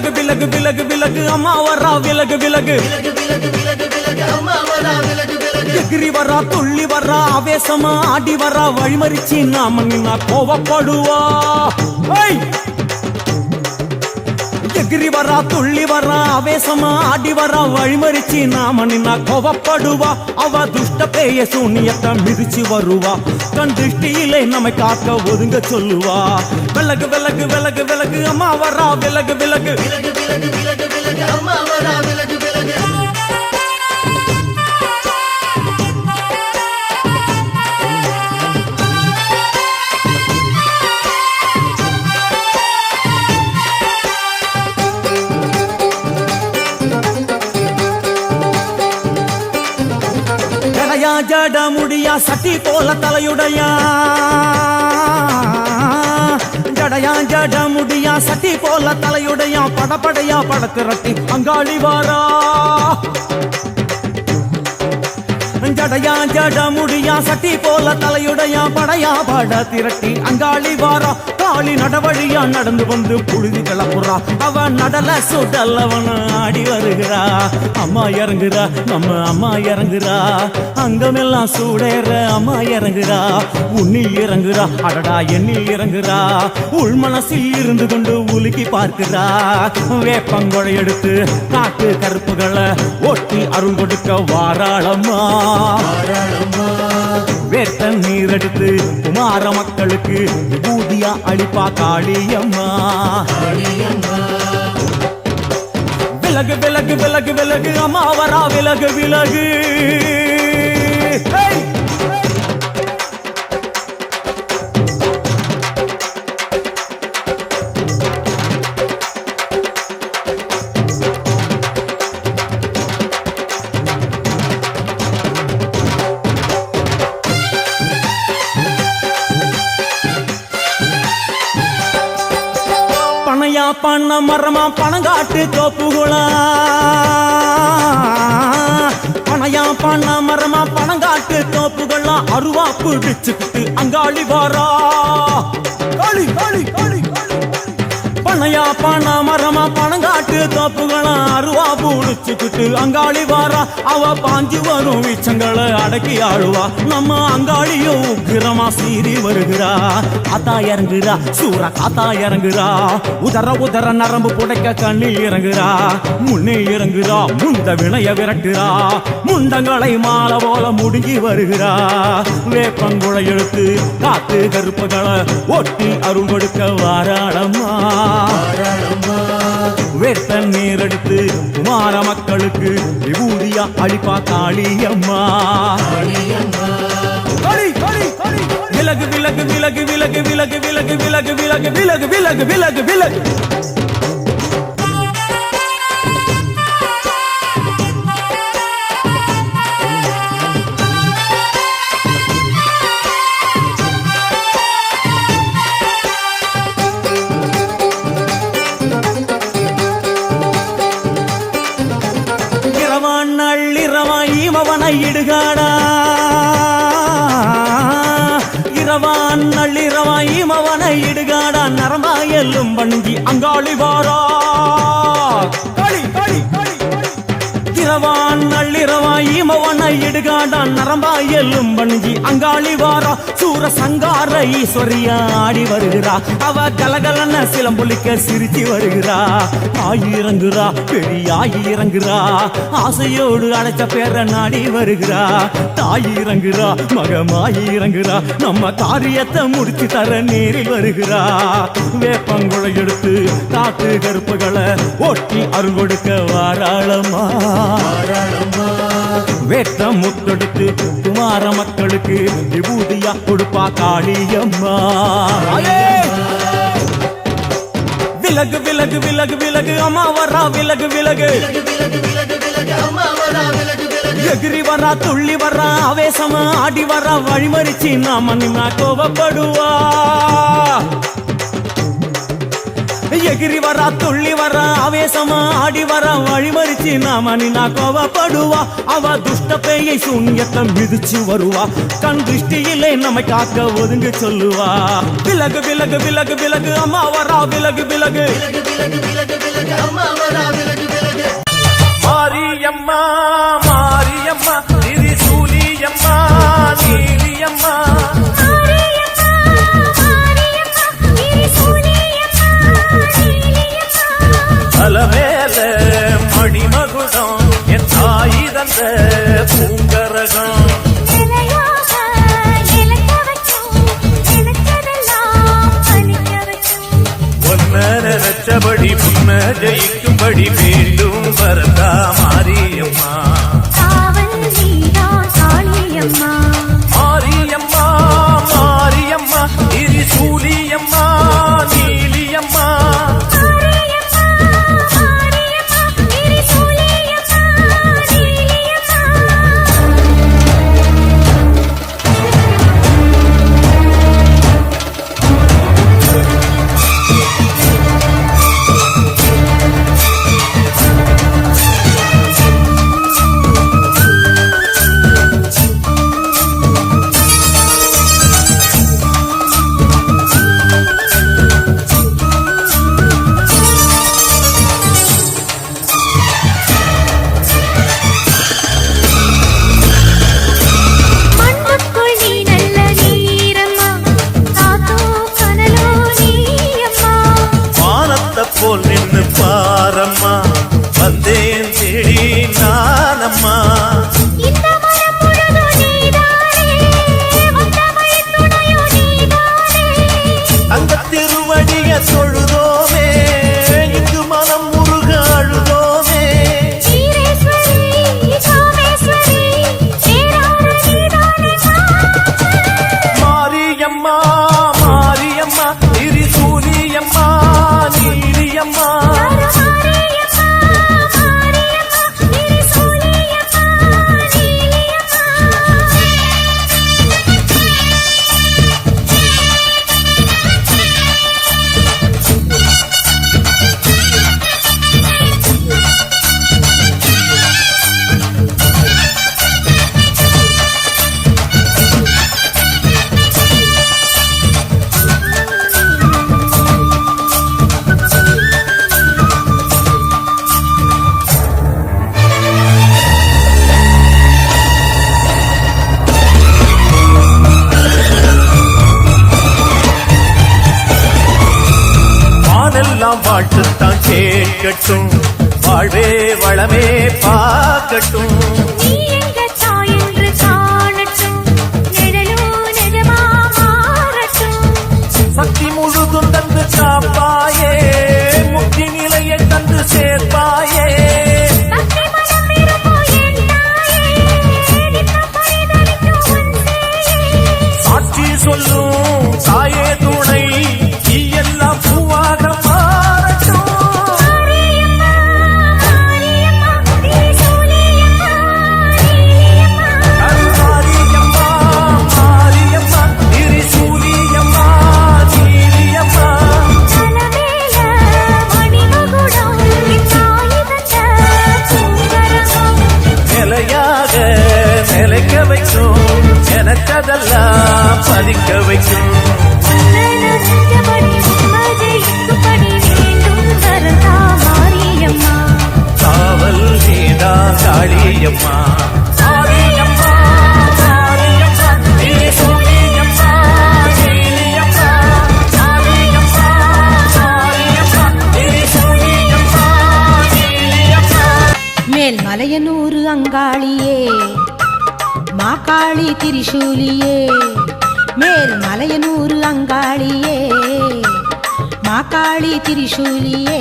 விலகு விலகு விலகு விலகு அம்மா வரா விலகு விலகு எகிரி வரா துள்ளி வரா ஆவேசமா ஆடி வரா வழிமறிச்சு நாம நின்னா கோவப்படுவா எகிரி வரா துள்ளி வரா ஆவேசமா ஆடி வரா வழிமறிச்சு நாம நின்னா கோவப்படுவா அவ துஷ்ட பேய சூனியத்தை மிதிச்சு வருவா கண் திருஷ்டியிலே நம்மை காக்க ஒதுங்க சொல்லுவா விலகு விலகு விலகு விலகு அம்மா வரா விலகு விலகு அம்மா வரா விலகு விலகு ஜட முடியா சட்டி போல தலையுடையா ஜடையா ஜட முடியா சட்டி போல தலையுடையா படப்படையா படத்திரட்டி அங்காளி வாரா ஜடையா ஜட முடியா சட்டி போல தலையுடையா படையா பட திரட்டி அங்காளி வாரா காளி நடவழியா நடந்து வந்து புழுதி கிளப்புறா அவ நடல சுடல்லவன ஆடி வருகிறா அம்மா இறங்குறா நம்ம அம்மா இறங்குறா அங்கமெல்லாம் சூடேற அம்மா இறங்குறா உன்னில் இறங்குறா அடடா எண்ணில் இறங்குறா உள் மனசில் இருந்து கொண்டு உலுக்கி பார்க்கிறா வேப்பங்கொழை எடுத்து காட்டு கருப்புகளை ஒட்டி அருள் கொடுக்க வாராளம்மா வேட்ட நீர் எடுத்து குமார மக்களுக்கு விபூதியா அளிப்பா காளியம்மா விலகு விலகு விலகு விலகு அம்மா வரா விலகு விலகு பனையா பண்ண மரமா பணங்காட்டு தோப்புகுளா பனையா பண்ண மரமா பணங்காட்டு தோப்புகளா அருவா பிடிச்சுக்கிட்டு அங்காளி வாரா காளி காளி காளி பனையா பண்ண மரமா பணங்காட்டு தோப்புகளா அருவா பிடிச்சுக்கிட்டு அங்காளி வாரா அவ பாஞ்சு வரும் வீச்சங்களை அடக்கி ஆளுவா நம்ம அங்காளியும் உக்கிரமா சீறி வருகிறா காத்தா இறங்குறா சூற காத்தா இறங்குறா உதர உதர நரம்பு புடைக்க கண்ணில் இறங்குறா முன்னே இறங்குறா முந்த வினைய விரட்டுறா முண்டங்களை மாலை போல முடிஞ்சி வருகிறா வேப்பங்குழை எடுத்து காத்து கருப்புகளை ஒட்டி அருள் கொடுக்க வாராளம்மா வேட்ட நீர் எடுத்து குமார மக்களுக்கு விபூதியா அளிப்பா காளியம்மா விலகு விலகு விலகு விலகு விலகு விலகு விலகு விலகு விலகு விலகு விலகு விலகு இடுகாடா இரவான் நள்ளிரவாய் மவனை இடுகாடா நரம்பா எல்லும் வண்டி அங்காளி வாரா காளி காளி காளி இரவான் நள்ளிரவாய் மவனை இடுகாடா நரம்பா எல்லும் வண்டி அங்காளி வாரா சூர சங்கார ஈஸ்வரியா ஆடி வருகிறா அவ கலகலன சிலம்பொலிக்க சிரிச்சு வருகிறா ஆயிரங்குறா பெரியாயி இறங்குறா ஆசையோடு அடைச்ச பேர நாடி வருகிறா தாயி இறங்குறா மகமாயி இறங்குறா நம்ம காரியத்தை முடிச்சு தர நேரில் வருகிறா வேப்பங்குழை எடுத்து காட்டு கருப்புகளை ஒட்டி அருள் கொடுக்க வாராளம்மா வேட்ட முத்தெடுத்து குமார மக்களுக்கு விபூதியா கொடுப்பா காளியம்மா விலகு விலகு விலகு விலகு அம்மா வரா விலகு விலகு எகிரி வரா துள்ளி வரா ஆவேசமா ஆடி வரா வழிமறிச்சு நாம நின்னா கோவப்படுவா எகிரி வரா துள்ளி வரா ஆவேசமா ஆடி வரா வழிமறிச்சு நாம நின்னா கோவப்படுவா அவ துஷ்ட பேயை சூன்யத்தை மிதிச்சு வருவா கண் திருஷ்டியிலே நம்மை காக்க ஒதுங்க சொல்லுவா விலகு விலகு விலகு விலகு அம்மா வரா விலகு விலகு மாரியம்மா மாரியம்மா திரிசூலியம்மா நீலியம்மா அலமேல மணிமகுடம் என் தாய் தந்த பூங்கரகம் ஒன்ன நினைச்சபடி முன்ன ஜெயிக்கும்படி மீண்டும் வரதா மாரியம்மா மாரியம்மா மாரியம்மா திரிசூலியம்மா நீலியம்மா போல் நின்னு பாரம்மா வந்தேன் தேடி நானம்மா அந்த திருவடிய தொழுதோமே இங்கு மனம் முருக அழுதோமே மாரியம்மா மாரியம்மா திரிசூலியம்மா நீலியம்மா வாழ்த்துத்தான் கேட்கட்டும் வாழ்வே வளமே பார்க்கட்டும் சக்தி முழுதும் தந்து காப்பாயே முக்தி நிலையை தந்து சேர்ப்பாயே சாட்சி சொல்லும் தாயே துணை எல்லாம் பூவாக நிலைக்க வைக்கும் எனக்கதெல்லாம் பதிக்க வைக்கும் காவல் நீதா காளியம்மா மேல்மலையனூர் அங்காளியே மாகாளி திரிசூலியே மேல்மலையனூர் அங்காளியே மாகாளி திரிசூலியே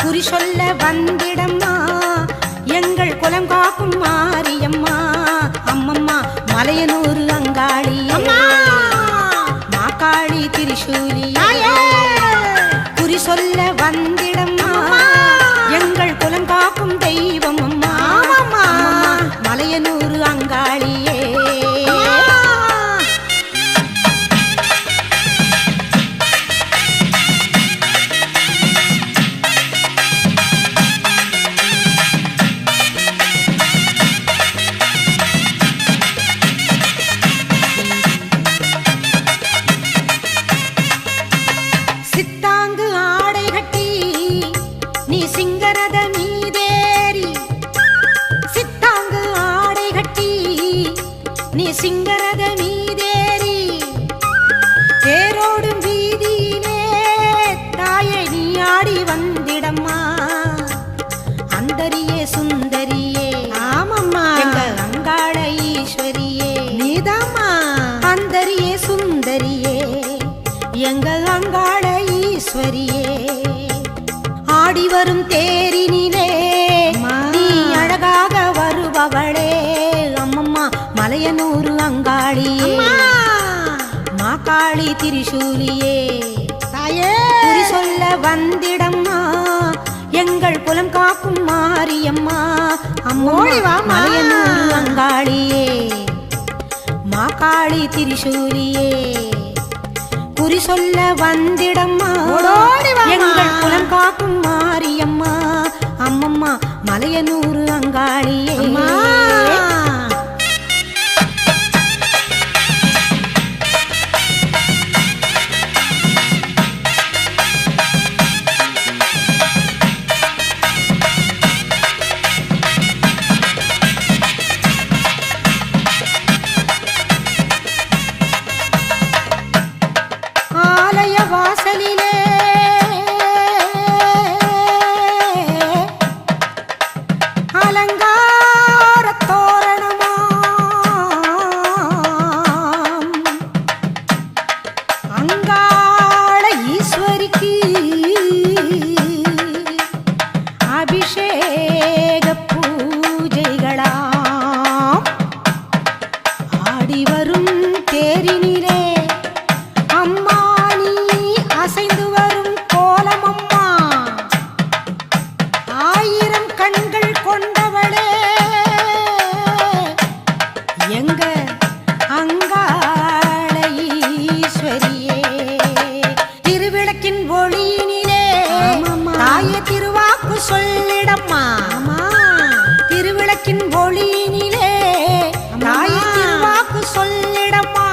குறி சொல்ல வந்திடம்மா எங்கள் குலம் காக்கும் மாரியம்மா அம்மம்மா மலையனூர் அங்காளியே மாகாளி திரிசூலியே குறி சொல்ல வந்திடம்மா எங்கள் குலம் காக்கும் தெய்வம் அம்மா மலையனூர் அங்காளியே மருளாடி வந்திடம்மா அந்தரியே சுந்தரியே ஆமம்மா எங்க அங்காள ஈஸ்வரியே நீதாம்மா அந்தரியே சுந்தரியே எங்க அங்காள ஈஸ்வரியே ஆடி வரும் தேரினிலே நீ அழகாக வருபவளே அம்மம்மா மலையனூர் அங்காளியே மாகாளி திரிசூலியே தாயே குறி சொல்ல வந்திடம்மா எங்கள் குலம் காக்கும் மாரியம்மா அம்மா ஓடி வாம்மா. மலையனூர் அங்காளியே மாகாளி திரிசூலியே குறி சொல்ல வந்திடம்மா ஓடோடி வாம்மா. எங்கள் குலம் காக்கும் மாரியம்மா அம்மம்மா மலையனூர் அங்காளியே அம்மா ஆலய வாசலிலே அலங்கார தோரணமாம் அங்காள ஈஸ்வரிக்கு அபிஷேக பூஜைகளாம் ஆடி வரும் தேரினிலே அம்மா நீ அசைந்து வரும் கோலமம்மா ஆயிரம் கண்கள் கொண்டவளே எங்க அங்காள ஈஸ்வரியே திருவிளக்கின் ஒளியினிலே ஆமாம்மா. தாய திருவாக்கு சொல்லிடம்மா திருவிளக்கின் ஒளியினிலே தாய திருவாக்கு சொல்லிடம்மா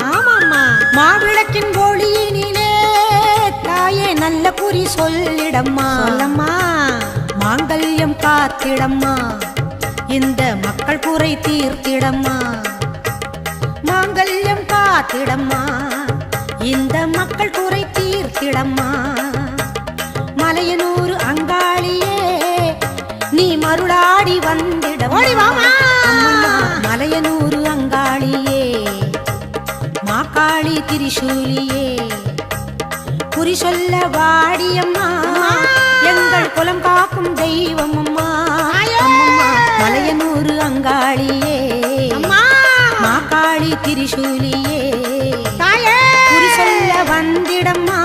ஆமாம்மா மாவிளக்கின் ஒளியினிலே தாயே நல்ல குறி சொல்லிடம்மா சொல்லம்மா மாங்கல்யம் காத்திடம்மா இந்த மக்கள் குறை தீர்த்திடம்மா மாங்கல்யம் காத்திடம்மா இந்த மக்கள் குறை தீர்த்திடம்மா மலையனூர் அங்காளியே நீ மருளாடி வந்திடம்மா ஓடி வாம்மா. அம்மம்மா, மலையனூர் அங்காளியே மாகாளி திரிசூலியே குறி சொல்ல வாடியம்மா எங்கள் குலம் காக்கும் தெய்வம் அம்மா அம்மம்மா மலையனூர் அங்காளியே அம்மா மாகாளி திரிசூலியே தாயே குறி சொல்ல வந்திடம்மா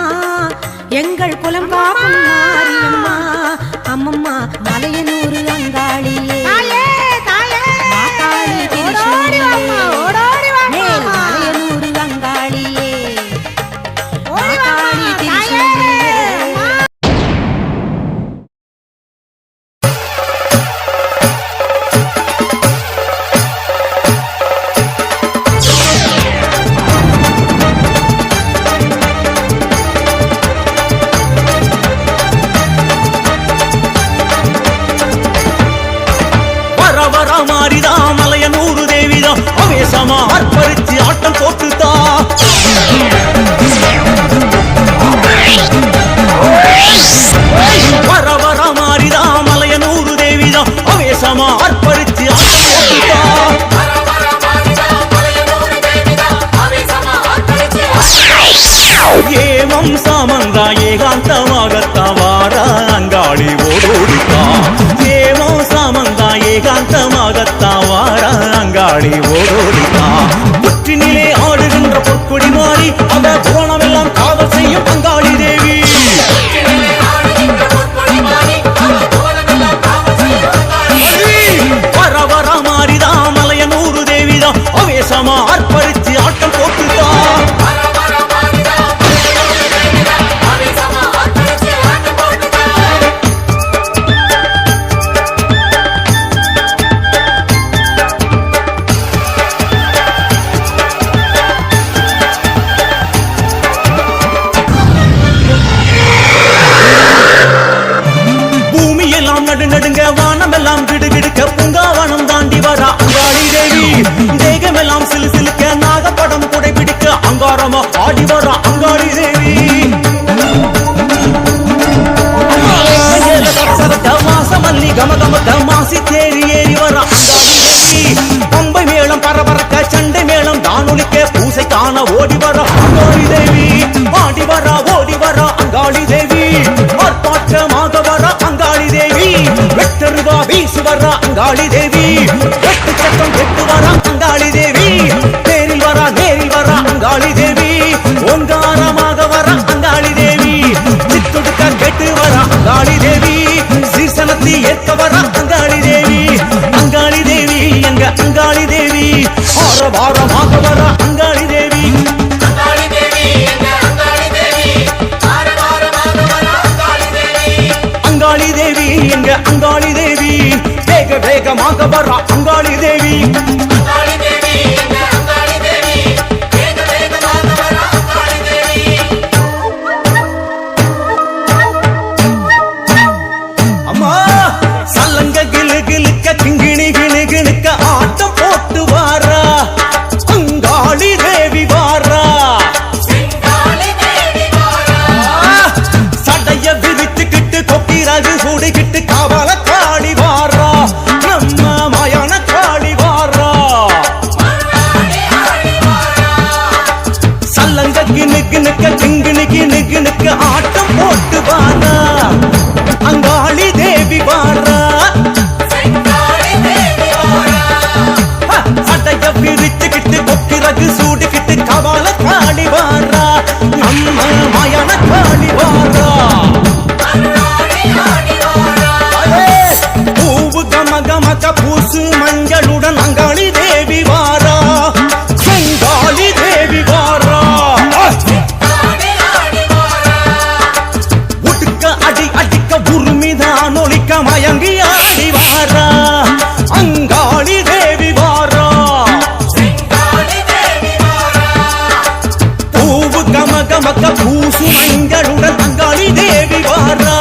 எங்கள் குலம் காக்கும் மாரியம்மா அம்மம்மா மலையனூர் அங்காளியே தாயே தாயே மாகாளி ஓடோடி வாம்மா ஓடோடி மேல் வாம்மா மலையனூர் அங்காளியே ஓடி வாம்மா மாகாளி தாயே திரிசூலியே அம்மா. வர வர மாறிதா மலையனூர் தேவிதா அவேசமா அர்ப்பரிச்சு ஆட்டம் போட்டுதா வர வர மாறிதா மலையனூர் தேவிதா அவேசமா அர்ப்பரிச்சு ஆட்டம் போட்டுதா ஏமம் சாமந்தா ஏகாந்தமாகத்தா வார அங்காளி ஓடோடித்தா ஏமம் சாமந்தா ஏகாந்தமாகத்தா வார அங்காளி ஓடோடித்தா புற்றினிலே ஆடுகின்ற பொற்கொடி மாறி அத கோணமெல்லாம் காவல் செய்யும் அங்காளி தேவி வர வர மாறிதா மலையனூர் தேவிதா அவேசமா அர்ப்பரிச்சு ஆட்டம் போட்டுதா பூமியெல்லாம் நடுநடுங்க வானமெல்லாம் கிடுகிடுக்க பூங்காவனம் தாண்டி வர அங்காளி தேவி தேகமெல்லாம் சிலு சிலுக்க நாகப்படம் குடைபிடிக்க அங்காரமா ஆடி வர அங்காளி தேவி கமகமக்க மாசி தேறி ஏறி வர அங்காளி தேவி பம்பை மேளம் பரபரக்க சண்டை மேளம் தானொலிக்க பூசை காண ஓடி வர அங்காளி தேவி ஆடி வர ஓடி வர அங்காளி தேவி ஆர்ப்பாட்டமாக வர அங்காளி தேவி வெட்டருவா வீசு வர அங்காளி தேவி வெட்டு சட்டம் வெட்டு வர அங்காளி தேவி நேரில் வர அங்காளி தேவி ஓங்காரமாக வர அங்காளி தேவி சித்துடுக்க கெட்டு வர அங்காளி தேவி சீசனத்தை ஏற்க வர அங்காளி தேவி எங்க அங்காளி தேவி ஆரவாரமாக வர அங்காளி தேவி அங்காளி தேவி எங்க அங்காளி தேவி வேக வேகமாக வர அங்காளி தேவி அம்மா சல்லங்க கிளு கிளுக்க கிங்கிணி கிணு கிணுக்க ஆட்டம் போட்டு வாரா அங்காளி தேவி வாரா சடைய விரிச்சுக்கிட்டு கொக்கிரகு சூடிக்கிட்டு காவல காளி வாரா நம்ம மயான காளி வாரா சல்லங்க கிணு கிணுக்க கிங்கிணி கிணு கிணுக்க ஆட்டம் போட்டு வாரா அங்காளி தேவி வாரா சடைய பிரிச்சுக்கிட்டு கொக்கிரகு சூடிக்கிட்டு கவால காளி வாரா நம்ம மயான காளி வாரா பூவு கமகமக பூசு மஞ்சளுடன் அங்காளி தேவி வாரா செங்காளி தேவி வாரா உடுக்க அடி அடிக்க உருமிதான் ஒழிக்க மயங்கி ஆடி வாரா அங்காளி தேவி வாரா பூவு கமகமக்க பூசு மஞ்சளுடன் அங்காளி தேவி வாரா